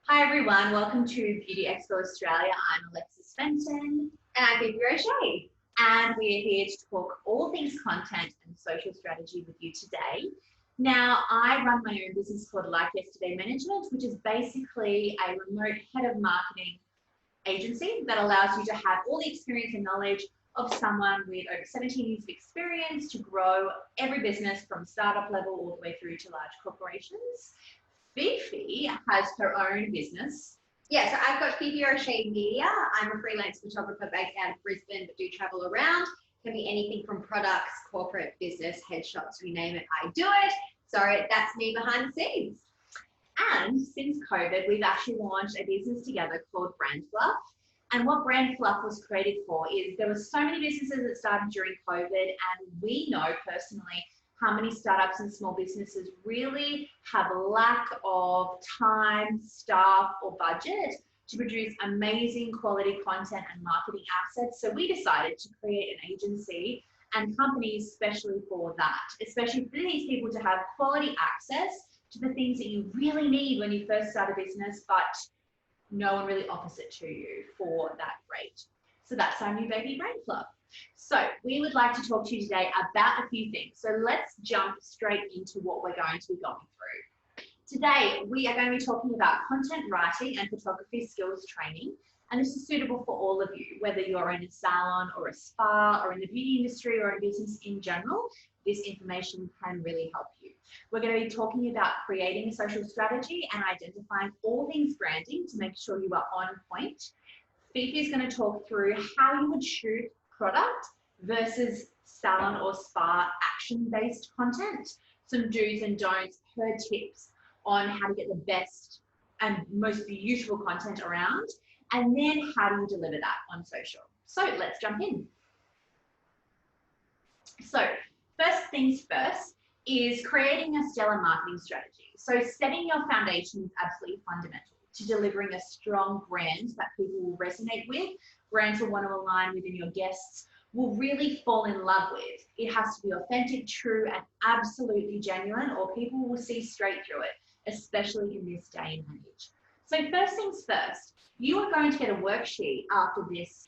Hi everyone, welcome to Beauty Expo Australia. I'm Alexis Fenton. And I'm Fifi Rochet. And we're here to talk all things content and social strategy with you today. Now, I run my own business called Like Yesterday Management, which is basically a remote head of marketing agency that allows you to have all the experience and knowledge of someone with over 17 years of experience to grow every business from startup level all the way through to large corporations. Fifi has her own business. Yeah, so I've got Fifi Rochet Media. I'm a freelance photographer based out of Brisbane, but do travel around. Can be anything from products, corporate, business, headshots, you name it, I do it. So that's me behind the scenes. And since COVID, we've actually launched a business together called brandfluff. And what brandfluff was created for is there were so many businesses that started during COVID, and we know personally how many startups and small businesses really have a lack of time, staff, or budget to produce amazing quality content and marketing assets. So we decided to create an agency and companies especially for that, especially for these people to have quality access to the things that you really need when you first start a business, but no one really offers it to you for that rate. So that's our new baby brandfluff. So we would like to talk to you today about a few things. So let's jump straight into what we're going to be going through. Today, we are going to be talking about content writing and photography skills training. And this is suitable for all of you, whether you're in a salon or a spa or in the beauty industry or in business in general, this information can really help you. We're going to be talking about creating a social strategy and identifying all things branding to make sure you are on point. Fifi is going to talk through how you would shoot product versus salon or spa action-based content, some do's and don'ts, her tips on how to get the best and most beautiful content around, and then how do you deliver that on social. So let's jump in. So first things first is creating a stellar marketing strategy. So setting your foundation is absolutely fundamental to delivering a strong brand that people will resonate with, brands will want to align with, and your guests will really fall in love with. It has to be authentic, true, and absolutely genuine, or people will see straight through it, especially in this day and age. So first things first, you are going to get a worksheet after this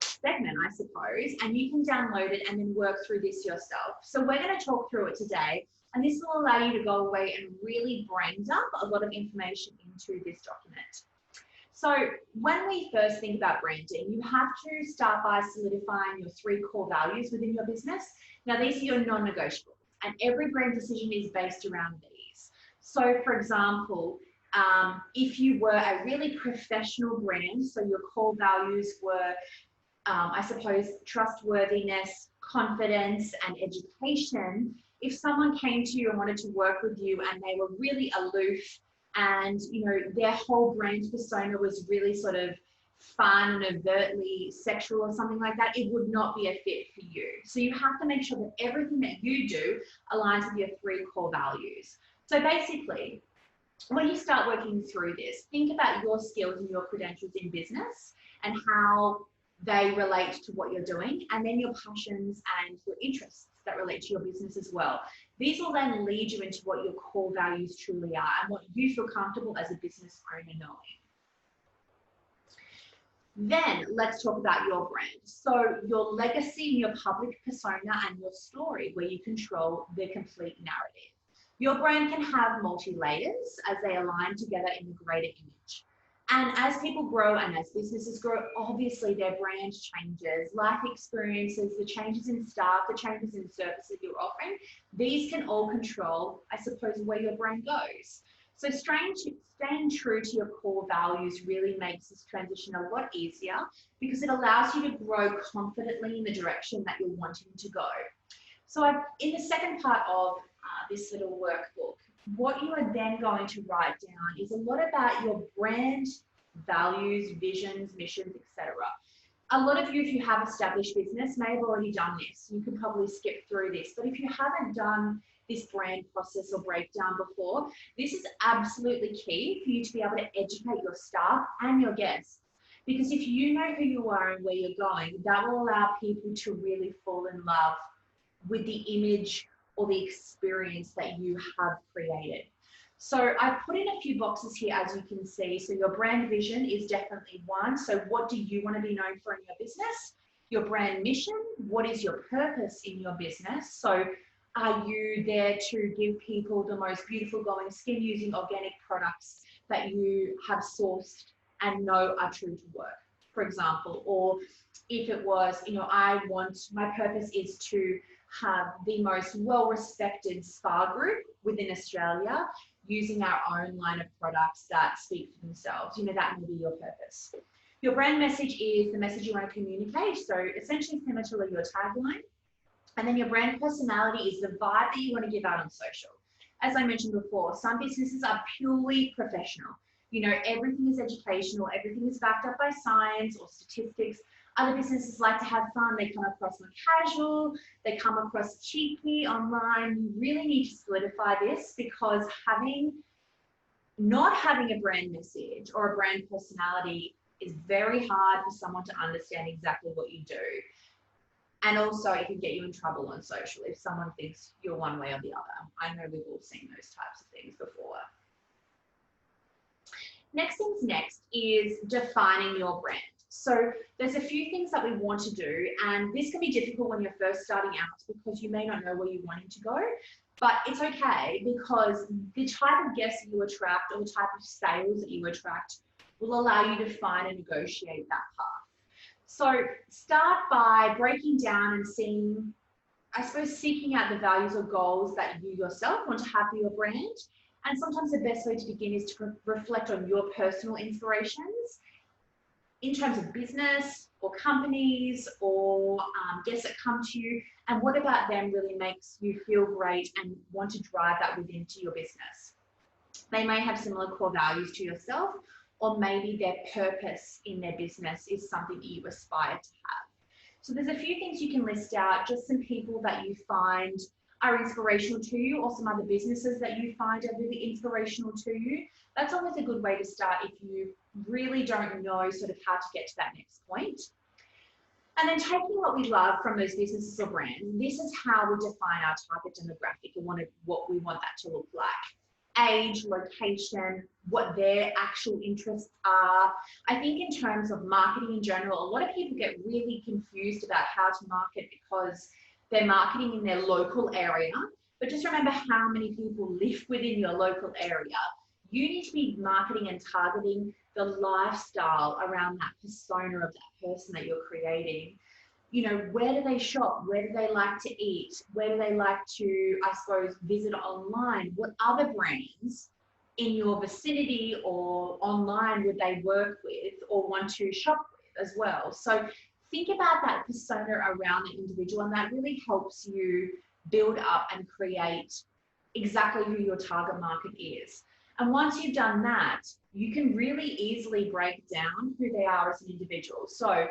segment, I suppose, and you can download it and then work through this yourself. So we're going to talk through it today, and this will allow you to go away and really brain dump a lot of information into this document. So when we first think about branding, you have to start by solidifying your 3 core values within your business. Now, these are your non-negotiables, and every brand decision is based around these. So for example, if you were a really professional brand, so your core values were, I suppose, trustworthiness, confidence, and education. If someone came to you and wanted to work with you and they were really aloof and, you know, their whole brand persona was really sort of fun and overtly sexual or something like that, it would not be a fit for you. So you have to make sure that everything that you do aligns with your 3 core values. So basically, when you start working through this, think about your skills and your credentials in business and how they relate to what you're doing, and then your passions and your interests that relate to your business as well. These will then lead you into what your core values truly are and what you feel comfortable as a business owner knowing. Then let's talk about your brand. So your legacy, your public persona, and your story, where you control the complete narrative. Your brand can have multi-layers as they align together in a greater image. And as people grow and as businesses grow, obviously their brand changes, life experiences, the changes in staff, the changes in services you're offering, these can all control, I suppose, where your brand goes. So staying true to your core values really makes this transition a lot easier because it allows you to grow confidently in the direction that you're wanting to go. So in the second part of this little workbook, what you are then going to write down is a lot about your brand, values, visions, missions, etc. A lot of you, if you have established business, may have already done this. You can probably skip through this. But if you haven't done this brand process or breakdown before, this is absolutely key for you to be able to educate your staff and your guests. Because if you know who you are and where you're going, that will allow people to really fall in love with the image or the experience that you have created. So I've put in a few boxes here, as you can see. So your brand vision is definitely one. So what do you want to be known for in your business? Your brand mission, what is your purpose in your business? So are you there to give people the most beautiful glowing skin using organic products that you have sourced and know are true to work, for example? Or if it was, my purpose is to have the most well-respected spa group within Australia using our own line of products that speak for themselves. That may be your purpose. Your brand message is the message you want to communicate. So essentially similar to your tagline. And then your brand personality is the vibe that you want to give out on social. As I mentioned before, some businesses are purely professional. Everything is educational, everything is backed up by science or statistics. Other businesses like to have fun. They come across more casual, they come across cheeky online. You really need to solidify this, because not having a brand message or a brand personality is very hard for someone to understand exactly what you do. And also it can get you in trouble on social if someone thinks you're one way or the other. I know we've all seen those types of things before. Next things next is defining your brand. So there's a few things that we want to do, and this can be difficult when you're first starting out because you may not know where you're wanting to go, but it's okay, because the type of guests that you attract or the type of sales that you attract will allow you to find and negotiate that path. So start by breaking down and seeing, seeking out the values or goals that you yourself want to have for your brand. And sometimes the best way to begin is to reflect on your personal inspirations in terms of business or companies or guests that come to you, and what about them really makes you feel great and want to drive that within to your business. They may have similar core values to yourself, or maybe their purpose in their business is something that you aspire to have. So there's a few things you can list out, just some people that you find are inspirational to you, or some other businesses that you find are really inspirational to you. That's always a good way to start if you really don't know sort of how to get to that next point. And then taking what we love from those businesses or brands, this is how we define our target demographic and what we want that to look like. Age, location, what their actual interests are. I think in terms of marketing in general, a lot of people get really confused about how to market because they're marketing in their local area, but just remember how many people live within your local area. You need to be marketing and targeting the lifestyle around that persona of that person that you're creating. Where do they shop? Where do they like to eat? Where do they like to, visit online? What other brands in your vicinity or online would they work with or want to shop with as well? So think about that persona around the individual, and that really helps you build up and create exactly who your target market is. And once you've done that, you can really easily break down who they are as an individual. So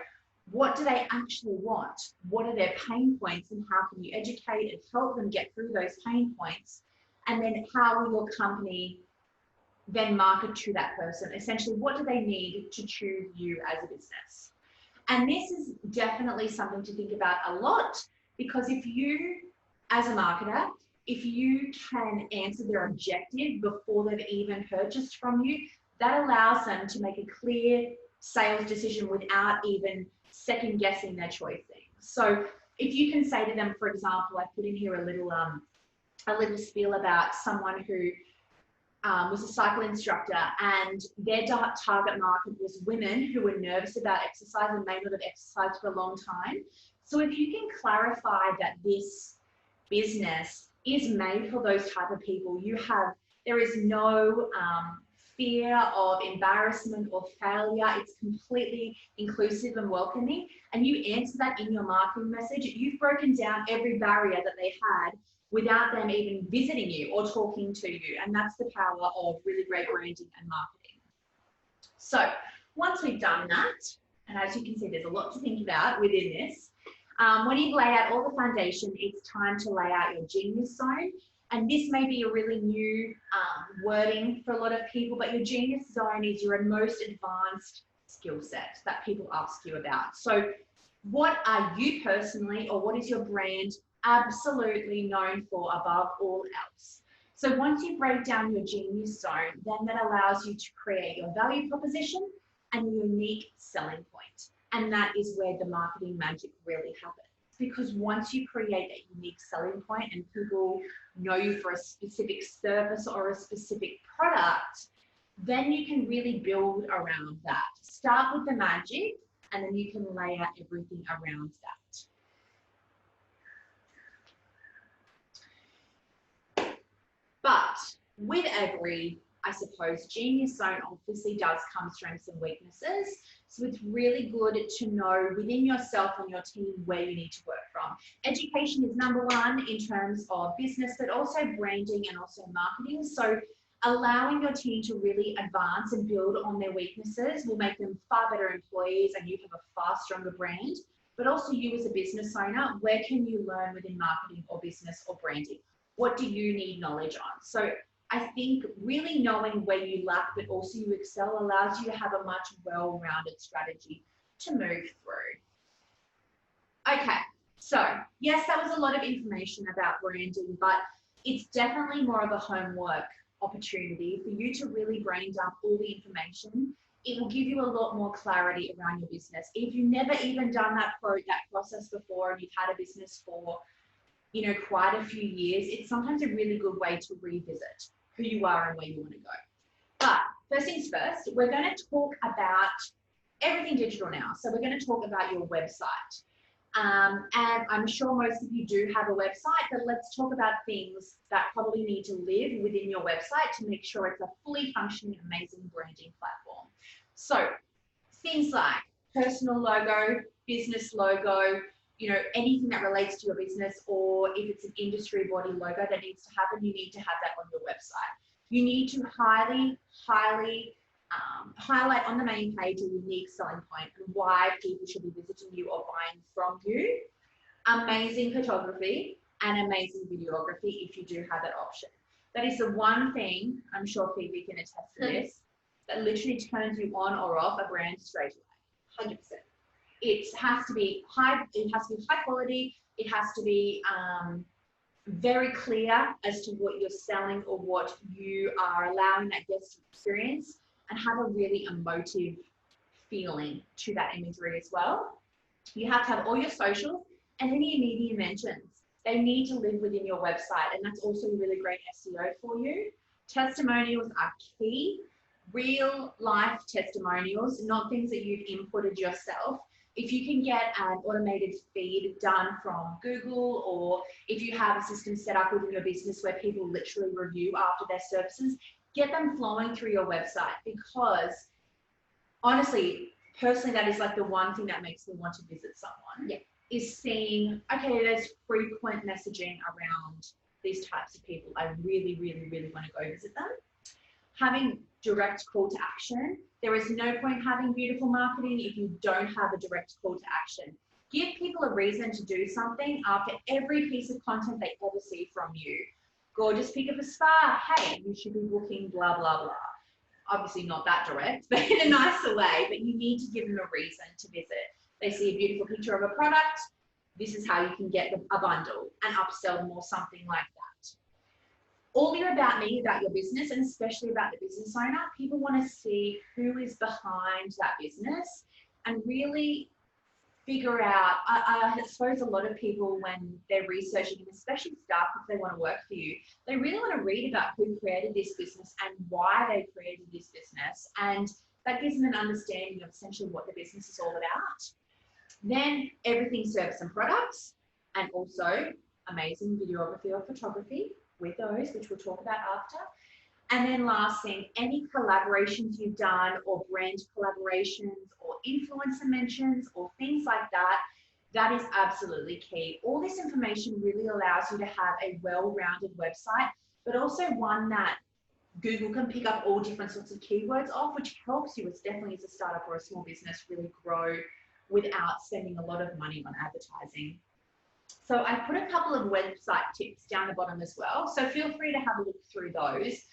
what do they actually want? What are their pain points, and how can you educate and help them get through those pain points? And then how will your company then market to that person? Essentially, what do they need to choose you as a business? And this is definitely something to think about a lot, because if you, as a marketer, if you can answer their objective before they've even purchased from you, that allows them to make a clear sales decision without even second guessing their choicing. So if you can say to them, for example, I put in here a little spiel about someone who was a cycle instructor, and their target market was women who were nervous about exercise and may not have exercised for a long time. So if you can clarify that this business is made for those type of people, there is no fear of embarrassment or failure. It's completely inclusive and welcoming, and you answer that in your marketing message. You've broken down every barrier that they had without them even visiting you or talking to you. And that's the power of really great branding and marketing. So once we've done that, and as you can see, there's a lot to think about within this, when you've laid out all the foundation, it's time to lay out your genius zone. And this may be a really new wording for a lot of people, but your genius zone is your most advanced skill set that people ask you about. So what are you personally, or what is your brand absolutely known for above all else? So once you break down your genius zone, then that allows you to create your value proposition and your unique selling point. And that is where the marketing magic really happens. Because once you create that unique selling point and people know you for a specific service or a specific product, then you can really build around that. Start with the magic, and then you can layer everything around that. But with every, I suppose, genius zone obviously does come strengths and weaknesses. So it's really good to know within yourself and your team where you need to work from. Education is number one in terms of business, but also branding and also marketing. So allowing your team to really advance and build on their weaknesses will make them far better employees, and you have a far stronger brand. But also you as a business owner, where can you learn within marketing or business or branding? What do you need knowledge on? So I think really knowing where you lack but also you excel allows you to have a much well-rounded strategy to move through. Okay, so yes, that was a lot of information about branding, but it's definitely more of a homework opportunity for you to really brain dump all the information. It will give you a lot more clarity around your business. If you've never even done that process before and you've had a business for quite a few years, it's sometimes a really good way to revisit who you are and where you want to go. But first things first, we're going to talk about everything digital now. So we're going to talk about your website. And I'm sure most of you do have a website, but let's talk about things that probably need to live within your website to make sure it's a fully functioning, amazing branding platform. So things like personal logo, business logo, anything that relates to your business, or if it's an industry body logo that needs to happen, you need to have that on your website. You need to highly highlight on the main page a unique selling point and why people should be visiting you or buying from you. Amazing photography and amazing videography if you do have that option. That is the one thing, I'm sure Fifi can attest to this, that literally turns you on or off a brand straight away, 100%. It has to be high quality. It has to be very clear as to what you're selling or what you are allowing that guest to experience, and have a really emotive feeling to that imagery as well. You have to have all your socials and any media mentions. They need to live within your website, and that's also really great SEO for you. Testimonials are key. Real life testimonials, not things that you've inputted yourself. If you can get an automated feed done from Google, or if you have a system set up within your business where people literally review after their services, get them flowing through your website, because honestly, personally, that is like the one thing that makes me want to visit someone, is seeing, okay, there's frequent messaging around these types of people. I really, really, really want to go visit them. Having direct call to action. There is no point having beautiful marketing if you don't have a direct call to action. Give people a reason to do something after every piece of content they ever see from you. Gorgeous pick of a spa. Hey, you should be booking blah, blah, blah. Obviously not that direct, but in a nicer way, but you need to give them a reason to visit. They see a beautiful picture of a product. This is how you can get a bundle and upsell them or something like that. All your about me, about your business, and especially about the business owner, people want to see who is behind that business and really figure out, I suppose a lot of people when they're researching, especially staff if they want to work for you, they really want to read about who created this business and why they created this business. And that gives them an understanding of essentially what the business is all about. Then everything service and products, and also amazing videography or photography with those, which we'll talk about after. And then last thing, any collaborations you've done or brand collaborations or influencer mentions or things like that, that is absolutely key. All this information really allows you to have a well-rounded website, but also one that Google can pick up all different sorts of keywords off, which helps you definitely as a startup or a small business really grow without spending a lot of money on advertising. So I put a couple of website tips down the bottom as well. So feel free to have a look through those.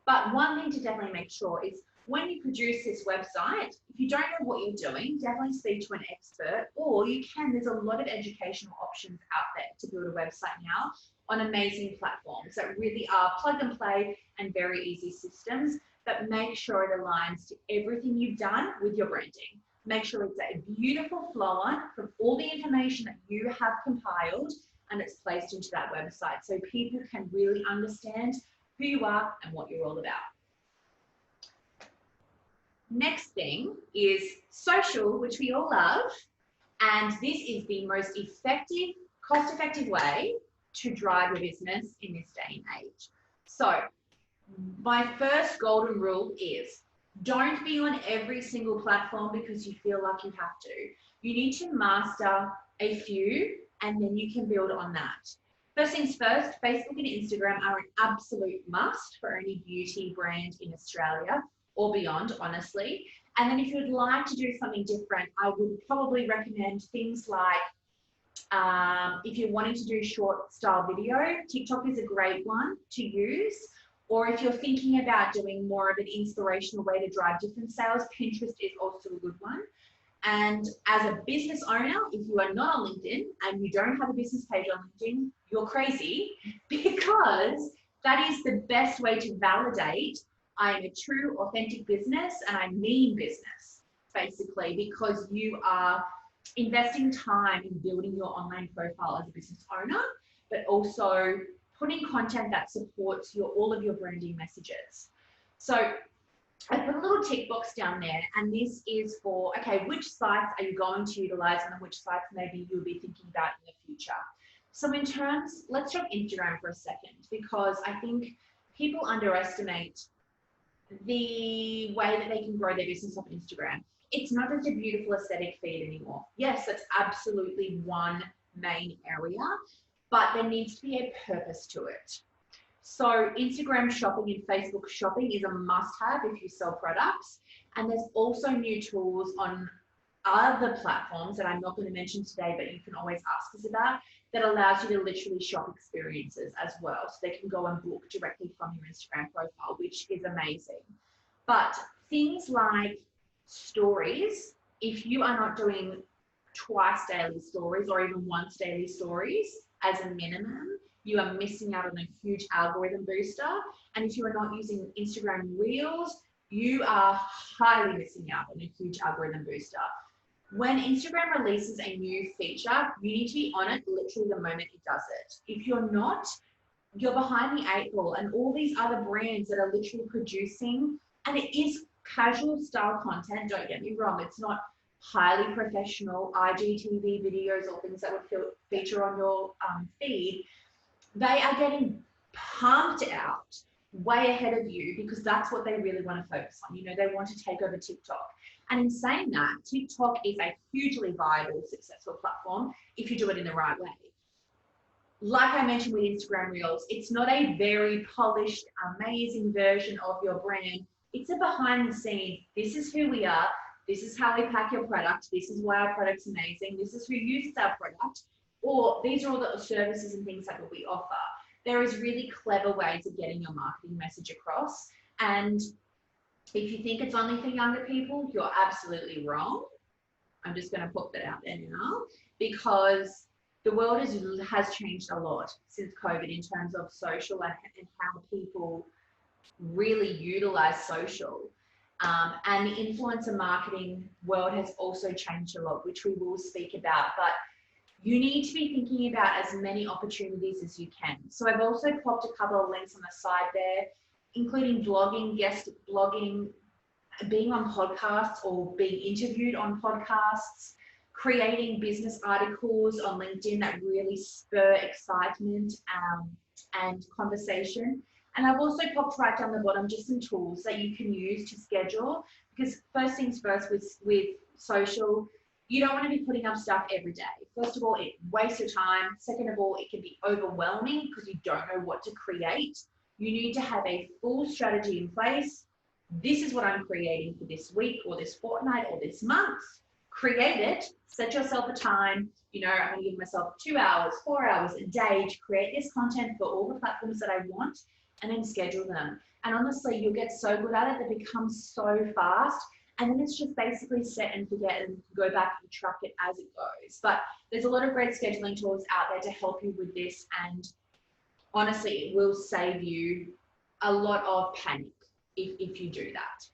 But one thing to definitely make sure is when you produce this website, if you don't know what you're doing, definitely speak to an expert, or you can, there's a lot of educational options out there to build a website now. on amazing platforms that really are plug and play and very easy systems, but make sure it aligns to everything you've done with your branding. Make sure it's a beautiful flow on from all the information that you have compiled and it's placed into that website so people can really understand who you are and what you're all about. Next thing is social, which we all love. And this is the most effective, cost-effective way to drive your business in this day and age. So my first golden rule is don't be on every single platform because you feel like you have to. You need to master a few and then you can build on that. First things first, Facebook and Instagram are an absolute must for any beauty brand in Australia or beyond, honestly. And then if you would like to do something different, I would probably recommend things like if you're wanting to do short style video, TikTok is a great one to use. Or if you're thinking about doing more of an inspirational way to drive different sales, Pinterest is also a good one. And as a business owner, if you are not on LinkedIn and you don't have a business page on LinkedIn, you're crazy, because that is the best way to validate I am a true, authentic business and I mean business, basically, because you are investing time in building your online profile as a business owner, but also putting content that supports all of your branding messages. So I put a little tick box down there, and this is for, okay, which sites are you going to utilize and which sites maybe you'll be thinking about in the future. So in terms, let's talk Instagram for a second, because I think people underestimate the way that they can grow their business off Instagram. It's not just a beautiful aesthetic feed anymore. Yes, that's absolutely one main area, but there needs to be a purpose to it. So Instagram shopping and Facebook shopping is a must-have if you sell products. And there's also new tools on other platforms that I'm not going to mention today, but you can always ask us about, that allows you to literally shop experiences as well. So they can go and book directly from your Instagram profile, which is amazing. But things like stories, if you are not doing twice daily stories or even once daily stories as a minimum, you are missing out on a huge algorithm booster. And if you are not using Instagram Reels, you are highly missing out on a huge algorithm booster. When Instagram releases a new feature, you need to be on it literally the moment it does it. If you're not, you're behind the eight ball, and all these other brands that are literally producing, and it is casual style content, don't get me wrong, it's not highly professional IGTV videos or things that would feature on your feed. They are getting pumped out way ahead of you because that's what they really want to focus on. You know, they want to take over TikTok. And in saying that, TikTok is a hugely viable, successful platform if you do it in the right way. Like I mentioned with Instagram Reels, it's not a very polished, amazing version of your brand. It's a behind the scenes. This is who we are. This is how we pack your product. This is why our product's amazing. This is who uses our product. Or these are all the services and things that we offer. There is really clever ways of getting your marketing message across. And if you think it's only for younger people, you're absolutely wrong. I'm just going to put that out there now, because the world has changed a lot since COVID in terms of social and how people really utilize social. And the influencer marketing world has also changed a lot, which we will speak about. But you need to be thinking about as many opportunities as you can. So I've also popped a couple of links on the side there, including blogging, guest blogging, being on podcasts or being interviewed on podcasts, creating business articles on LinkedIn that really spur excitement and conversation. And I've also popped right down the bottom just some tools that you can use to schedule, because first things first with social, you don't want to be putting up stuff every day. First of all, it wastes your time. Second of all, it can be overwhelming because you don't know what to create. You need to have a full strategy in place. This is what I'm creating for this week or this fortnight or this month. Create it, set yourself a time. You know, I'm going to give myself 2 hours, 4 hours a day to create this content for all the platforms that I want, and then schedule them. And honestly, you'll get so good at it that it becomes so fast. And then it's just basically set and forget and go back and track it as it goes. But there's a lot of great scheduling tools out there to help you with this. And honestly, it will save you a lot of panic if you do that.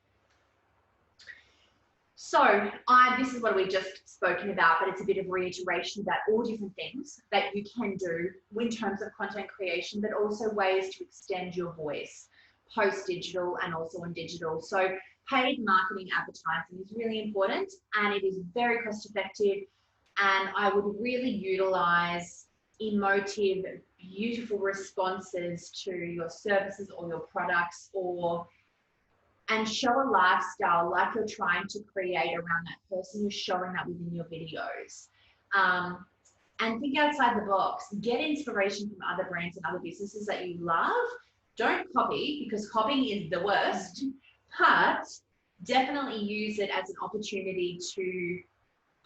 So this is what we've just spoken about, but it's a bit of reiteration about all different things that you can do in terms of content creation, but also ways to extend your voice post-digital and also on digital. So paid marketing advertising is really important, and it is very cost effective, and I would really utilize emotive, beautiful responses to your services or your products, and show a lifestyle like you're trying to create around that person. You're showing that within your videos. And think outside the box. Get inspiration from other brands and other businesses that you love. Don't copy, because copying is the worst, but definitely use it as an opportunity to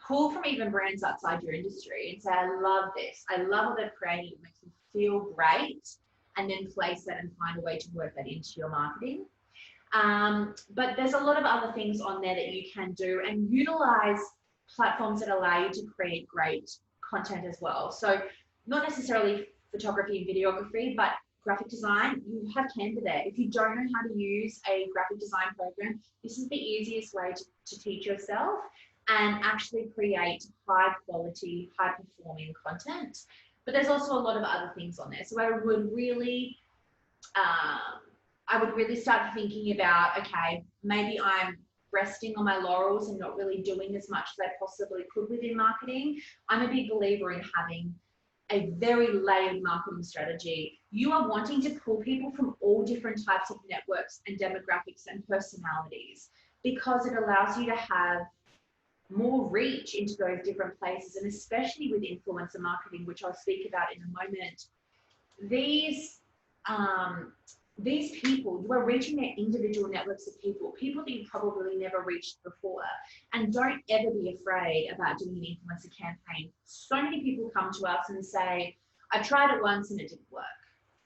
pull from even brands outside your industry and say, I love this. I love what they've created. It makes me feel great. And then place that and find a way to work that into your marketing. But there's a lot of other things on there that you can do, and utilize platforms that allow you to create great content as well. So not necessarily photography and videography, but graphic design. You have Canva there. If you don't know how to use a graphic design program, this is the easiest way to teach yourself and actually create high quality, high performing content. But there's also a lot of other things on there. So I would really start thinking about, okay, maybe I'm resting on my laurels and not really doing as much as I possibly could within marketing. I'm a big believer in having a very layered marketing strategy. You are wanting to pull people from all different types of networks and demographics and personalities, because it allows you to have more reach into those different places, and especially with influencer marketing, which I'll speak about in a moment. These people, you are reaching their individual networks of people that you probably never reached before. And don't ever be afraid about doing an influencer campaign. So many people come to us and say, I tried it once and it didn't work.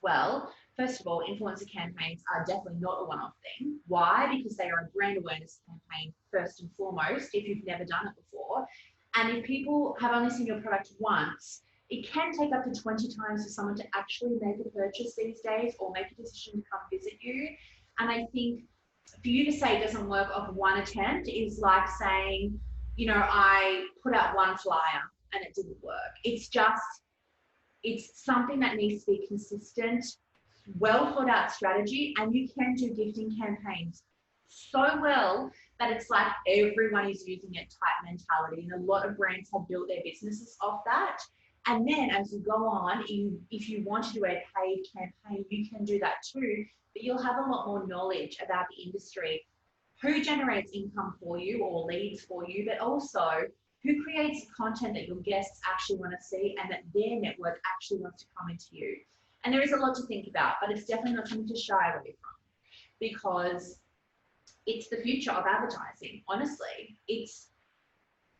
Well, first of all, influencer campaigns are definitely not a one-off thing. Why? Because they are a brand awareness campaign first and foremost, if you've never done it before. And if people have only seen your product once, it can take up to 20 times for someone to actually make a purchase these days, or make a decision to come visit you. And I think for you to say it doesn't work off one attempt is like saying, you know, I put out one flyer and it didn't work. It's something that needs to be consistent, well thought out strategy, and you can do gifting campaigns so well that it's like everyone is using it type mentality. And a lot of brands have built their businesses off that. And then as you go on, if you want to do a paid campaign, you can do that too, but you'll have a lot more knowledge about the industry, who generates income for you or leads for you, but also who creates content that your guests actually want to see and that their network actually wants to come into you. And there is a lot to think about, but it's definitely not something to shy away from, because it's the future of advertising. Honestly, it's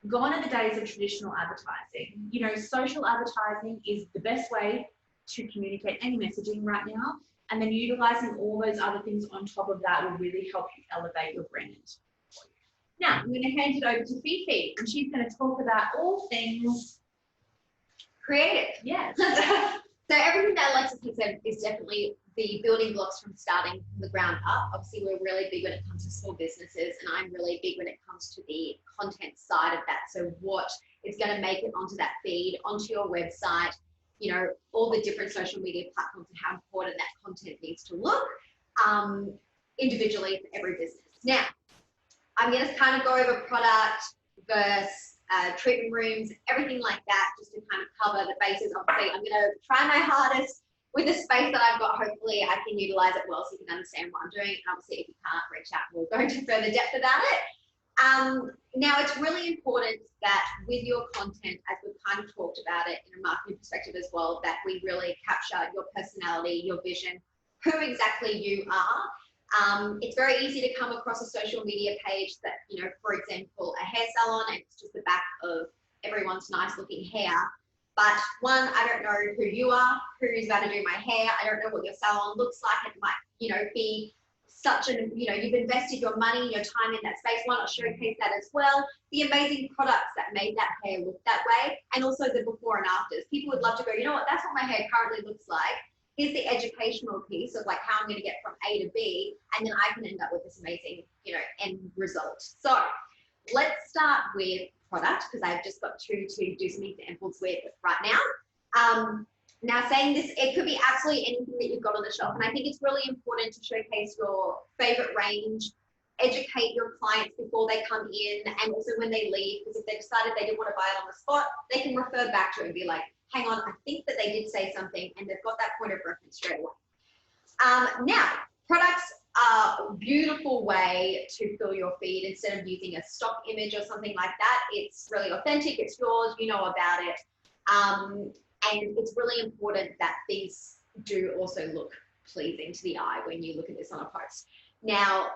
gone are the days of traditional advertising. You know, social advertising is the best way to communicate any messaging right now. And then utilizing all those other things on top of that will really help you elevate your brand. Now, I'm going to hand it over to Fifi, and she's going to talk about all things creative. Yes. So everything that Alexis has said is definitely the building blocks from starting from the ground up. Obviously, we're really big when it comes to small businesses, and I'm really big when it comes to the content side of that. So what is going to make it onto that feed, onto your website, you know, all the different social media platforms, and how important that content needs to look individually for every business. Now, I'm going to kind of go over product versus treatment rooms, everything like that, just to kind of cover the bases. Obviously, I'm going to try my hardest with the space that I've got. Hopefully, I can utilize it well so you can understand what I'm doing. And obviously, if you can't, reach out. We'll go into further depth about it. Now, it's really important that with your content, as we've kind of talked about it in a marketing perspective as well, that we really capture your personality, your vision, who exactly you are. It's very easy to come across a social media page that, you know, for example, a hair salon, and it's just the back of everyone's nice looking hair. But one, I don't know who you are, who is about to do my hair. I don't know what your salon looks like. It might, you know, be such an, you know, you've invested your money, your time in that space. Why not showcase that as well? The amazing products that made that hair look that way, and also the before and afters. People would love to go, you know what, that's what my hair currently looks like here's the educational piece of like how I'm going to get from A to B, and then I can end up with this amazing, you know, end result. So let's start with product, because I've just got two to do some examples with right now. Now saying this, it could be absolutely anything that you've got on the shelf. And I think it's really important to showcase your favorite range, educate your clients before they come in and also when they leave, because if they decided they didn't want to buy it on the spot, they can refer back to it and be like, hang on, I think that they did say something, and they've got that point of reference straight away. Now, products are a beautiful way to fill your feed instead of using a stock image or something like that. It's really authentic, it's yours, you know about it. And it's really important that these do also look pleasing to the eye when you look at this on a post. Now,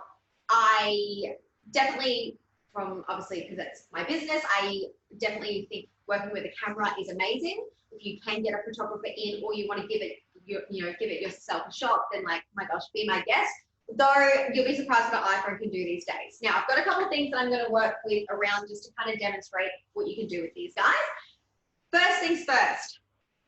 I definitely, from obviously because it's my business, I definitely think working with a camera is amazing. If you can get a photographer in, or you want to give it, give it yourself a shot, then like, my gosh, be my guest. Though you'll be surprised what an iPhone can do these days. Now, I've got a couple of things that I'm going to work with around just to kind of demonstrate what you can do with these guys. First things first.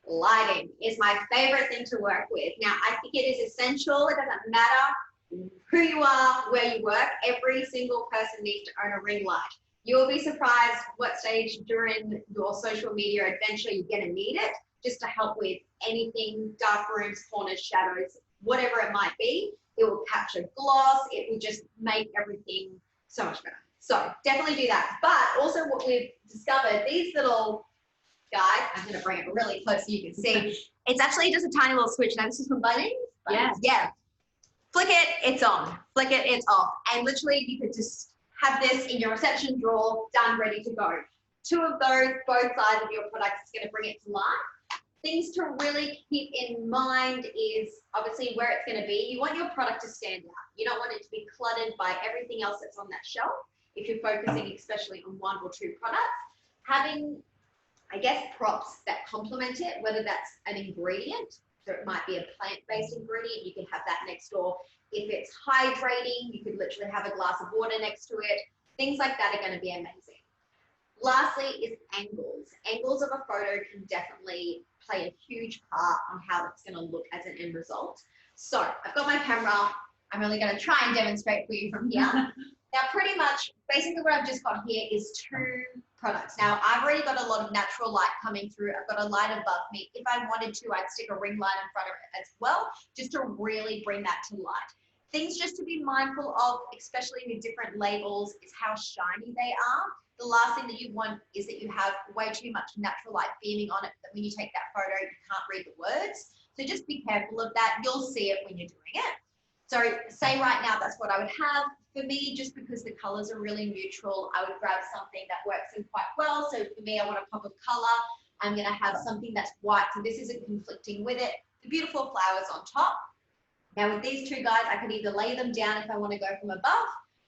Lighting is my favorite thing to work with. Now, I think it is essential. It doesn't matter who you are, where you work. Every single person needs to own a ring light. You'll be surprised what stage during your social media adventure you're going to need it, just to help with anything, dark rooms, corners, shadows, whatever it might be. It will capture gloss. It will just make everything so much better. So definitely do that. But also what we've discovered, these little guys, I'm going to bring it really close so you can see. It's actually just a tiny little switch. Now this is from Bunnings. Yeah. Flick it, it's on. Flick it, it's off. And literally you could just have this in your reception drawer, done, ready to go. Two of those, both sides of your product is going to bring it to life. Things to really keep in mind is obviously where it's going to be. You want your product to stand out. You don't want it to be cluttered by everything else that's on that shelf. If you're focusing especially on one or two products, having, I guess, props that complement it, whether that's an ingredient, so it might be a plant-based ingredient, you can have that next door. If it's hydrating, you could literally have a glass of water next to it. Things like that are going to be amazing. Lastly is angles. Angles of a photo can definitely play a huge part on how it's going to look as an end result. So I've got my camera. I'm really going to try and demonstrate for you from here. Now, pretty much, basically what I've just got here is two products. Now, I've already got a lot of natural light coming through. I've got a light above me. If I wanted to, I'd stick a ring light in front of it as well, just to really bring that to light. Things just to be mindful of, especially with different labels, is how shiny they are. The last thing that you want is that you have way too much natural light beaming on it, that when you take that photo, you can't read the words. So just be careful of that. You'll see it when you're doing it. So say right now, that's what I would have. For me, just because the colors are really neutral, I would grab something that works in quite well. So for me, I want a pop of color. I'm going to have something that's white, so this isn't conflicting with it. The beautiful flowers on top. Now with these two guys, I could either lay them down if I want to go from above,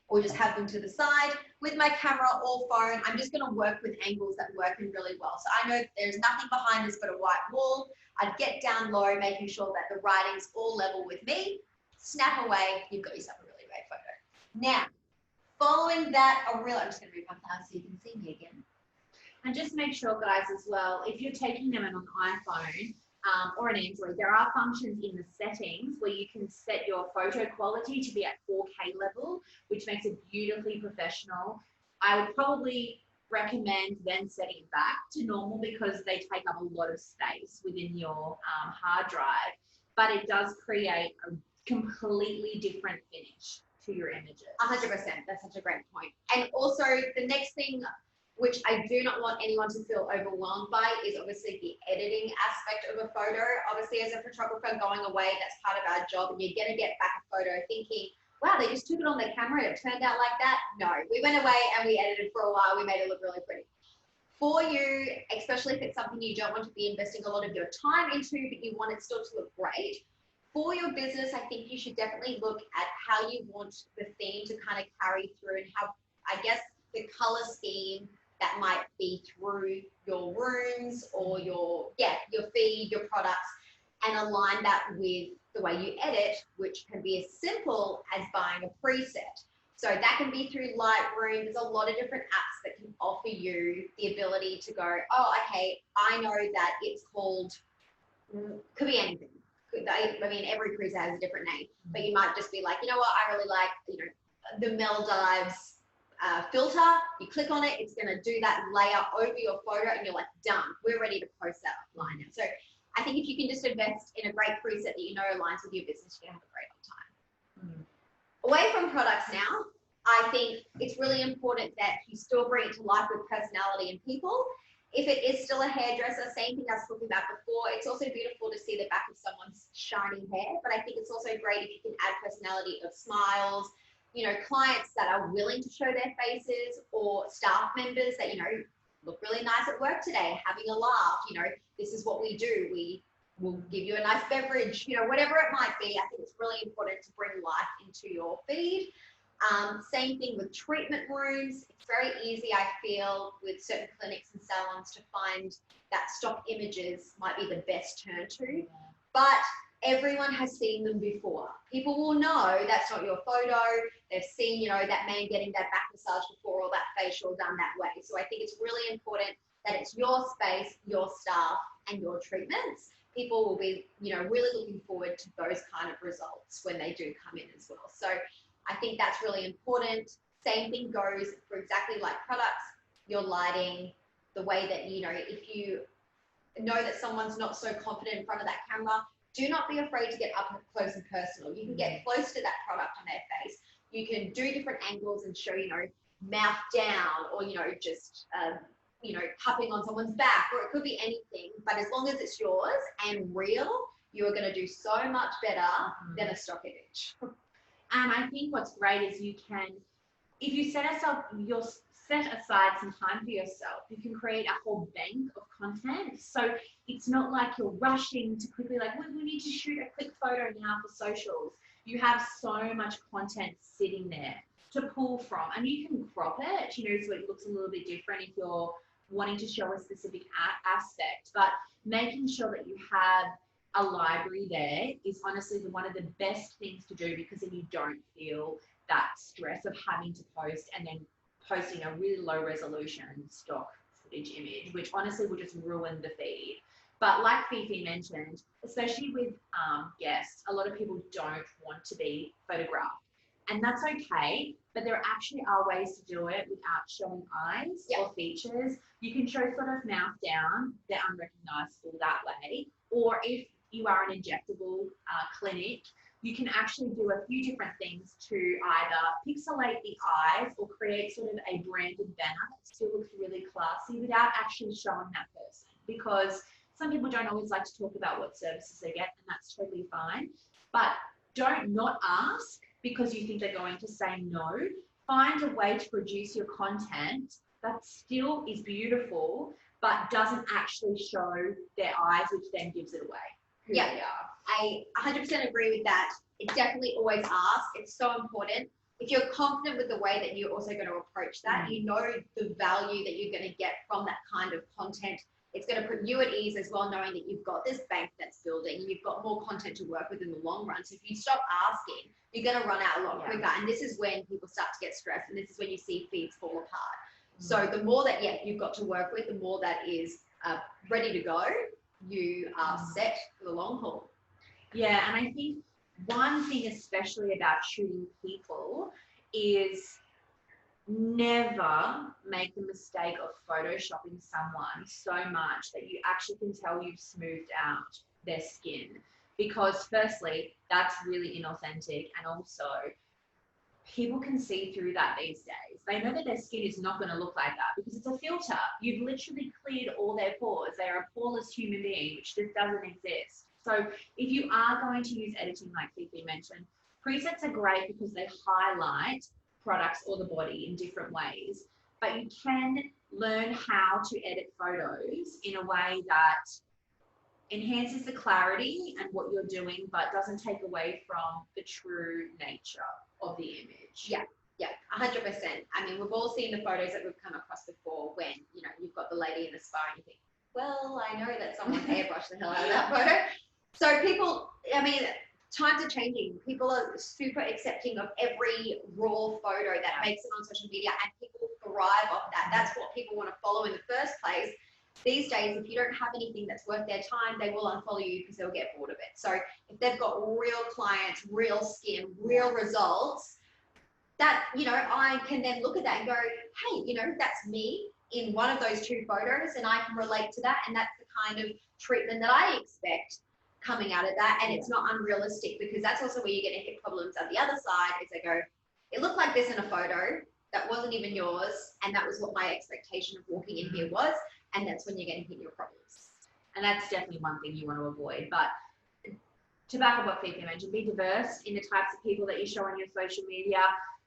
or just have them to the side. With my camera or phone, I'm just going to work with angles that work in really well. So I know there's nothing behind this but a white wall. I'd get down low, making sure that the writing's all level with me. Snap away, you've got yourself a really great photo. Now, following that, I'm just going to move my glass so you can see me again. And just make sure, guys, as well, if you're taking them on an iPhone or an Android, there are functions in the settings where you can set your photo quality to be at 4K level, which makes it beautifully professional. I would probably recommend then setting it back to normal because they take up a lot of space within your hard drive, but it does create a completely different finish to your images. 100%. That's such a great point. And also the next thing, which I do not want anyone to feel overwhelmed by, is obviously the editing aspect of a photo. Obviously, as a photographer going away, that's part of our job, and you're going to get back a photo thinking, wow, they just took it on their camera and it turned out like that. No, we went away and we edited for a while. We made it look really pretty. For you, especially if it's something you don't want to be investing a lot of your time into, but you want it still to look great, for your business, I think you should definitely look at how you want the theme to kind of carry through, and how, I guess, the color scheme that might be through your rooms or your feed, your products, and align that with the way you edit, which can be as simple as buying a preset. So that can be through Lightroom. There's a lot of different apps that can offer you the ability to go, oh, okay, I know that it's called, could be anything. I mean, every preset has a different name, but you might just be like, you know what, I really like, you know, the Maldives filter. You click on it, it's going to do that layer over your photo, and you're like, done. We're ready to post that online now. So I think if you can just invest in a great preset that you know aligns with your business, you're going to have a great old time. Away from products now, I think it's really important that you still bring it to life with personality and people. If it is still a hairdresser, same thing I was talking about before, it's also beautiful to see the back of someone's shiny hair, but I think it's also great if you can add personality of smiles, you know, clients that are willing to show their faces, or staff members that, you know, look really nice at work today, having a laugh, you know, this is what we do. We will give you a nice beverage, you know, whatever it might be. I think it's really important to bring life into your feed. Same thing with treatment rooms. It's very easy, I feel, with certain clinics and salons to find that stock images might be the best turn to, but everyone has seen them before. People will know that's not your photo. They've seen, you know, that man getting that back massage before, or that facial done that way. So I think it's really important that it's your space, your staff, and your treatments. People will be, you know, really looking forward to those kind of results when they do come in as well. So I think that's really important. Same thing goes for exactly like products, your lighting, the way that, you know, if you know that someone's not so confident in front of that camera, do not be afraid to get up close and personal. You can get close to that product on their face. You can do different angles and show, you know, mouth down, or, you know, just, you know, cupping on someone's back, or it could be anything. But as long as it's yours and real, you are going to do so much better than a stock image. I think what's great is you can, if you set aside some time for yourself, you can create a whole bank of content. So it's not like you're rushing to quickly, like, we need to shoot a quick photo now for socials. You have so much content sitting there to pull from, and you can crop it, you know, so it looks a little bit different if you're wanting to show a specific aspect. But making sure that you have a library there is honestly one of the best things to do, because then you don't feel that stress of having to post and then posting a really low resolution stock footage image, which honestly will just ruin the feed. But like Fifi mentioned, especially with guests, a lot of people don't want to be photographed, and that's okay. But there actually are ways to do it without showing eyes or features. You can show sort of mouth down, they're unrecognizable that way. Or if you are an injectable clinic, you can actually do a few different things to either pixelate the eyes or create sort of a branded banner that still looks really classy without actually showing that person. Because some people don't always like to talk about what services they get, and that's totally fine. But don't not ask because you think they're going to say no. Find a way to produce your content that still is beautiful, but doesn't actually show their eyes, which then gives it away. Yeah, I 100% agree with that. It definitely always ask. It's so important. If you're confident with the way that you're also going to approach that, you know the value that you're going to get from that kind of content. It's going to put you at ease as well, knowing that you've got this bank that's building and you've got more content to work with in the long run. So if you stop asking, you're going to run out a lot quicker. And this is when people start to get stressed, and this is when you see feeds fall apart. So the more that you've got to work with, the more that is ready to go, you are set for the long haul. Yeah, and I think one thing especially about shooting people is never make the mistake of photoshopping someone so much that you actually can tell you've smoothed out their skin. Because firstly, that's really inauthentic, and also people can see through that these days. They know that their skin is not going to look like that because it's a filter. You've literally cleared all their pores. They are a poreless human being, which just doesn't exist. So if you are going to use editing, like Fifi mentioned, presets are great because they highlight products or the body in different ways, but you can learn how to edit photos in a way that enhances the clarity and what you're doing, but doesn't take away from the true nature of the image. Yeah, 100%. I mean, we've all seen the photos that we've come across before when, you know, you've got the lady in the spa and you think, well, I know that someone airbrushed the hell out of that photo. So people, I mean, times are changing. People are super accepting of every raw photo that makes it on social media, and people thrive off that. That's what people want to follow in the first place. these days, if you don't have anything that's worth their time, they will unfollow you because they'll get bored of it. So if they've got real clients, real skin, real results, that, you know, I can then look at that and go, hey, you know, that's me in one of those 2 photos, and I can relate to that, and that's the kind of treatment that I expect coming out of that. And it's not unrealistic, because that's also where you're going to hit problems on the other side, is they go, it looked like this in a photo that wasn't even yours, and that was what my expectation of walking in here was, and that's when you're going to hit your problems. And that's definitely one thing you want to avoid. But to back up what Fifi mentioned, be diverse in the types of people that you show on your social media.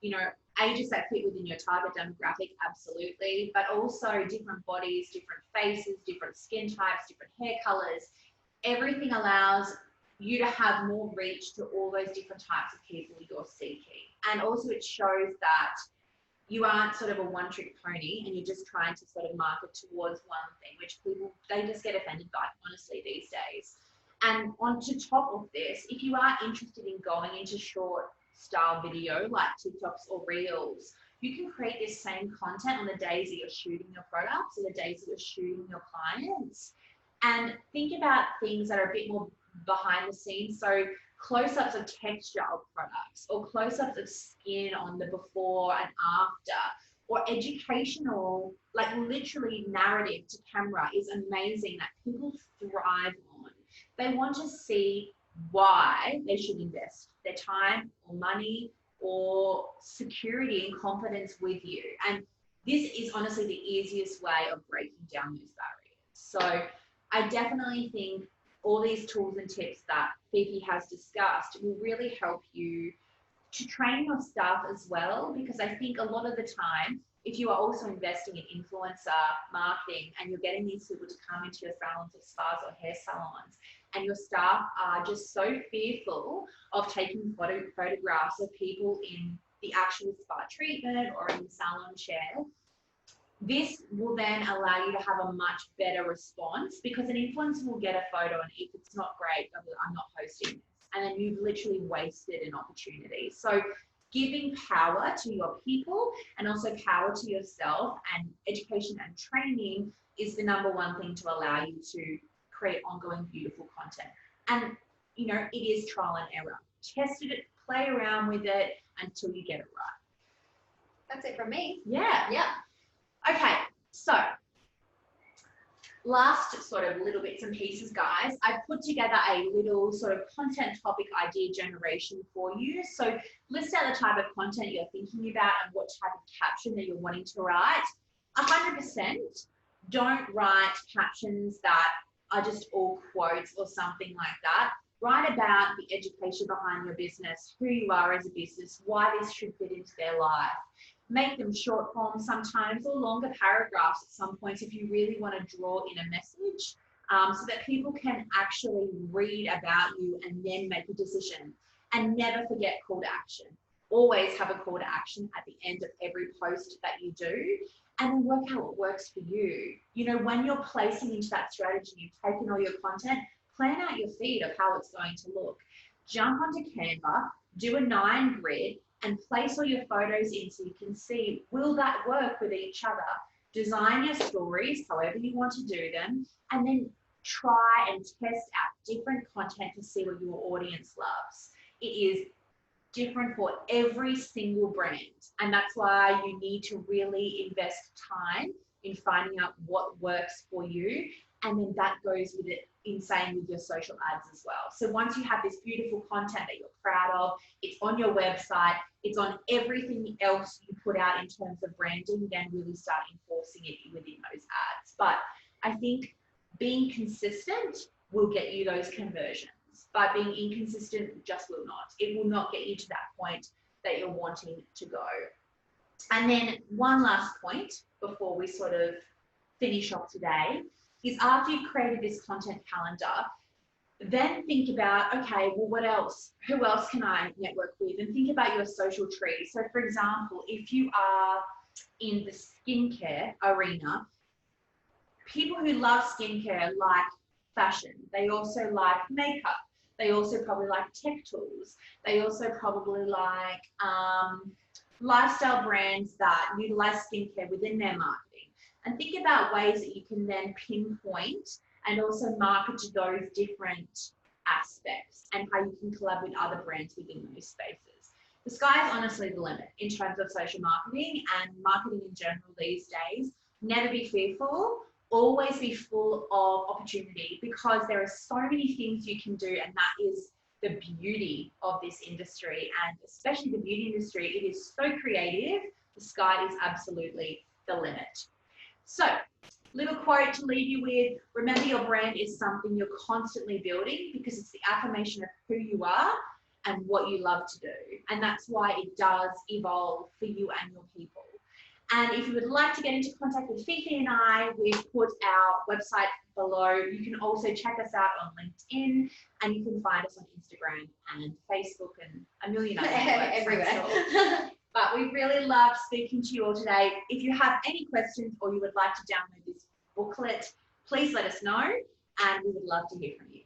You know, ages that fit within your target demographic, absolutely, but also different bodies, different faces, different skin types, different hair colors. Everything allows you to have more reach to all those different types of people you're seeking. And also it shows that you aren't sort of a one-trick pony and you're just trying to sort of market towards one thing, which people, they just get offended by, honestly, these days. And on to top of this, if you are interested in going into short style video like TikToks or Reels, you can create this same content on the days that you're shooting your products or the days that you're shooting your clients. And think about things that are a bit more behind the scenes. So close-ups of texture of products, or close-ups of skin on the before and after, or educational, like literally narrative to camera is amazing that people thrive on. They want to see why they should invest their time or money or security and confidence with you. And this is honestly the easiest way of breaking down those barriers. So I definitely think all these tools and tips that Fifi has discussed will really help you to train your staff as well, because I think a lot of the time, if you are also investing in influencer marketing and you're getting these people to come into your salons or spas or hair salons, and your staff are just so fearful of taking photographs of people in the actual spa treatment or in the salon chair, this will then allow you to have a much better response, because an influencer will get a photo and if it's not great, I'm not posting this. And then you've literally wasted an opportunity. So giving power to your people and also power to yourself, and education and training is the #1 thing to allow you to create ongoing beautiful content. And you know, it is trial and error. Test it, play around with it until you get it right. That's it from me. Yeah. Okay, so last sort of little bits and pieces, guys, I've put together a little sort of content topic idea generation for you. So list out the type of content you're thinking about and what type of caption that you're wanting to write. 100% don't write captions that are just all quotes or something like that. Write about the education behind your business, who you are as a business, why this should fit into their life. Make them short forms sometimes, or longer paragraphs at some points if you really want to draw in a message, so that people can actually read about you and then make a decision. And never forget call to action. Always have a call to action at the end of every post that you do, and then work out what works for you. You know, when you're placing into that strategy, you've taken all your content, plan out your feed of how it's going to look. Jump onto Canva, do a 9 grid, and place all your photos in so you can see, will that work with each other? Design your stories however you want to do them, and then try and test out different content to see what your audience loves. It is different for every single brand, and that's why you need to really invest time in finding out what works for you, and then that goes with it insane with your social ads as well. So once you have this beautiful content that you're proud of, it's on your website, it's on everything else you put out in terms of branding, then really start enforcing it within those ads. But I think being consistent will get you those conversions, but being inconsistent just will not. It will not get you to that point that you're wanting to go. And then one last point before we sort of finish off today is, after you've created this content calendar, then think about, okay, well, what else? Who else can I network with? And think about your social tree. So for example, if you are in the skincare arena, people who love skincare like fashion. They also like makeup. They also probably like tech tools. They also probably like lifestyle brands that utilize skincare within their marketing. And think about ways that you can then pinpoint and also market to those different aspects and how you can collab with other brands within those spaces. The sky is honestly the limit in terms of social marketing and marketing in general these days. Never be fearful, always be full of opportunity, because there are so many things you can do, and that is the beauty of this industry, and especially the beauty industry. It is so creative. The sky is absolutely the limit. So, little quote to leave you with: remember, your brand is something you're constantly building, because it's the affirmation of who you are and what you love to do. And that's why it does evolve for you and your people. And if you would like to get into contact with Fifi and I, we've put our website below. You can also check us out on LinkedIn, and you can find us on Instagram and Facebook and a million other networks. Everywhere. But we really loved speaking to you all today. If you have any questions or you would like to download this booklet, please let us know, and we would love to hear from you.